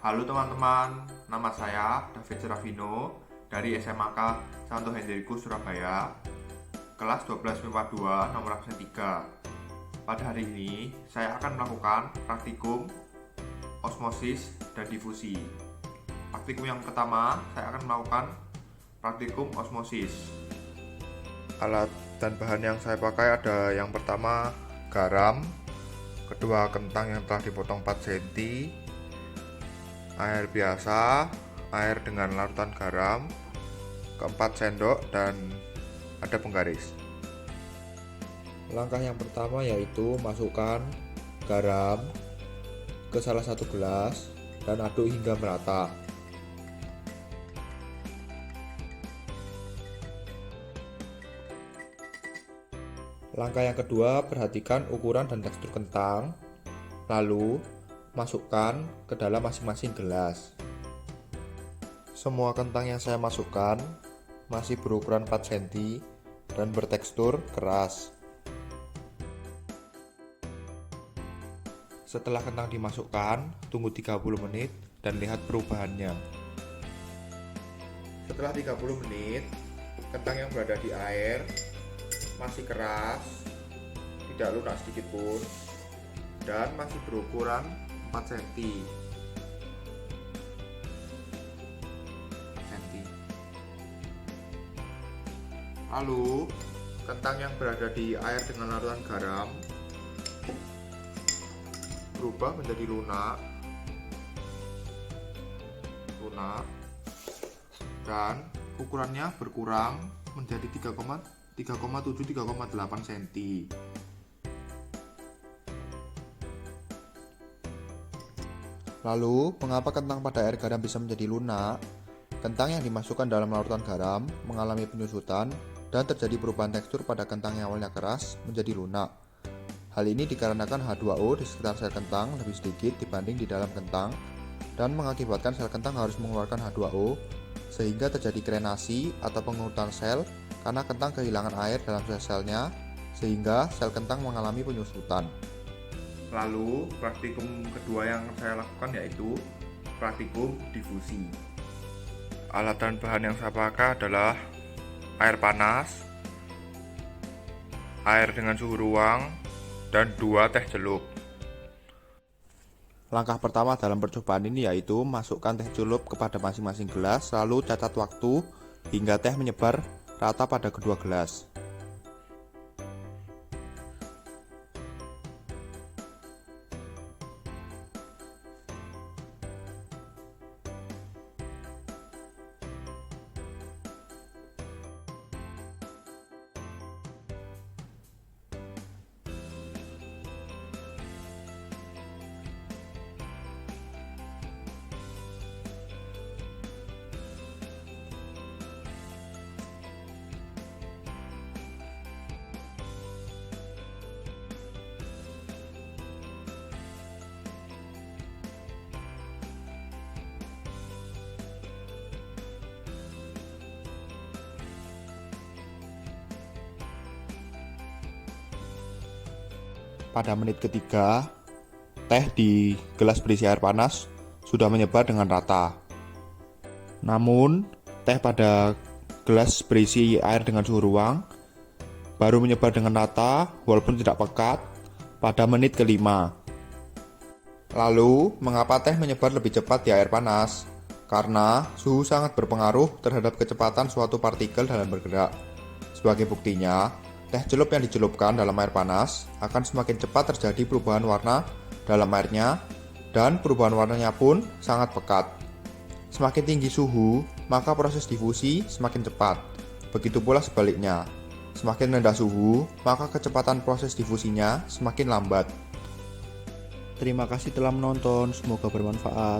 Halo teman-teman, nama saya David Serafino dari SMAK Santo Hendrikus Surabaya, kelas 12 MIPA 2 nomor absen 3. Pada hari ini, saya akan melakukan praktikum osmosis dan difusi. Praktikum yang pertama, saya akan melakukan praktikum osmosis. Alat dan bahan yang saya pakai ada yang pertama garam, kedua kentang yang telah dipotong 4 cm, air biasa, air dengan larutan garam, keempat sendok, dan ada penggaris. Langkah yang pertama yaitu masukkan garam ke salah satu gelas dan aduk hingga merata. Langkah yang kedua, perhatikan ukuran dan tekstur kentang, lalu masukkan ke dalam masing-masing gelas. Semua kentang yang saya masukkan masih berukuran 4 cm dan bertekstur keras. Setelah kentang dimasukkan, tunggu 30 menit dan lihat perubahannya. Setelah 30 menit, kentang yang berada di air masih keras, tidak lunak sedikit pun, dan masih berukuran 4 cm. Lalu, kentang yang berada di air dengan larutan garam berubah menjadi lunak dan ukurannya berkurang menjadi 3,7-3,8 cm. Lalu, mengapa kentang pada air garam bisa menjadi lunak? Kentang yang dimasukkan dalam larutan garam mengalami penyusutan dan terjadi perubahan tekstur pada kentang yang awalnya keras menjadi lunak. Hal ini dikarenakan H2O di sekitar sel kentang lebih sedikit dibanding di dalam kentang dan mengakibatkan sel kentang harus mengeluarkan H2O sehingga terjadi krenasi atau pengurutan sel karena kentang kehilangan air dalam sel-selnya sehingga sel kentang mengalami penyusutan. Lalu praktikum kedua yang saya lakukan yaitu praktikum difusi. Alat dan bahan yang saya pakai adalah air panas, air dengan suhu ruang, dan 2 teh celup. Langkah pertama dalam percobaan ini yaitu masukkan teh celup kepada masing-masing gelas, lalu catat waktu hingga teh menyebar rata pada kedua gelas. Pada menit ketiga, teh di gelas berisi air panas sudah menyebar dengan rata. Namun, teh pada gelas berisi air dengan suhu ruang baru menyebar dengan rata walaupun tidak pekat pada menit kelima. Lalu, mengapa teh menyebar lebih cepat di air panas? Karena suhu sangat berpengaruh terhadap kecepatan suatu partikel dalam bergerak. Sebagai buktinya, teh celup yang dicelupkan dalam air panas akan semakin cepat terjadi perubahan warna dalam airnya dan perubahan warnanya pun sangat pekat. Semakin tinggi suhu, maka proses difusi semakin cepat. Begitu pula sebaliknya. Semakin rendah suhu, maka kecepatan proses difusinya semakin lambat. Terima kasih telah menonton, semoga bermanfaat.